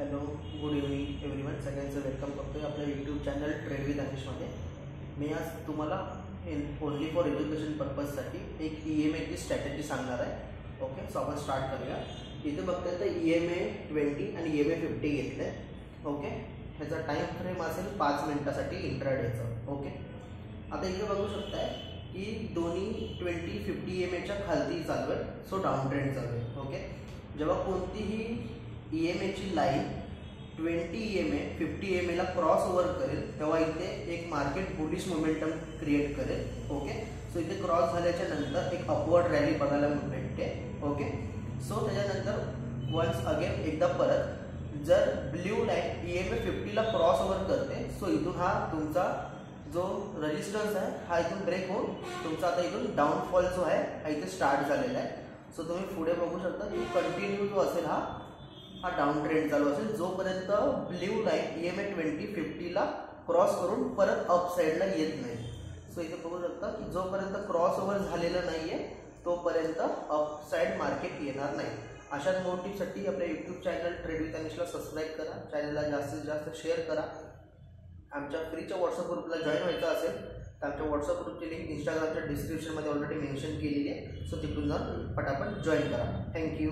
Hello, good evening everyone. सगळ्यांचं welcome करतो आहे आपल्या यूट्यूब चॅनल ट्रेड विथ अनिशमध्ये. मी आज तुम्हाला ओनली फॉर एज्युकेशन पर्पजसाठी एक EMA ची स्ट्रॅटेजी सांगणार आहे. ओके, सो आपण स्टार्ट करूया. इथे बघताय तर EMA 20 आणि EMA 50 घेतले. ओके, ह्याचा टाईम फ्रेम असेल 5 मिनिटासाठी इंट्राडेचं. ओके, आता इथे बघू शकताय की दोन्ही 20-50 EMA खालती चालू आहे, सो डाऊन ट्रेंड चालू आहे. ओके, जेव्हा कोणतीही EMA ची लाईन 20 EMA 50 EMA ला क्रॉस ओव्हर करेल तेव्हा इथे एक मार्केट बुलिश मोमेंटम क्रिएट करेल. ओके, सो इथे क्रॉस झाल्याच्या नंतर एक अपवर्ड रॅली बघायला भेटते. ओके, सो त्याच्यानंतर वन्स अगेन एकदा परत जर ब्ल्यू लाईन EMA 50 ला क्रॉस ओव्हर करते, सो इथून हा तुमचा जो रेजिस्टन्स आहे हा इथून ब्रेक होऊन तुमचा आता इथून डाऊनफॉल जो आहे हा इथे स्टार्ट झालेला आहे. सो तुम्ही पुढे बघू शकता की कंटिन्यू जो असेल हा डाऊन ट्रेंड चालू असेल जोपर्यंत ब्ल्यू लाईन EMA 20-50 ला क्रॉस करून परत अप साईडला येत नाही. सो इथे बघू शकता की जोपर्यंत क्रॉस ओव्हर झालेलं नाहीये तोपर्यंत अप साईड मार्केट येणार नाही. अशाच मोटिव्हसाठी आपल्या यूट्यूब चॅनल ट्रेड विथ अनिशला सबस्क्राईब करा, चॅनलला जास्तीत जास्त शेअर करा. आमच्या फ्रीच्या व्हॉट्सअप ग्रुपला जॉईन व्हायचं असेल तर आमच्या व्हॉट्सअप ग्रुपची लिंक इंस्टाग्रामच्या डिस्क्रिप्शनमध्ये ऑलरेडी मेन्शन केलेली आहे. सो तिकडून जाऊन पटापट जॉईन करा. थँक्यू.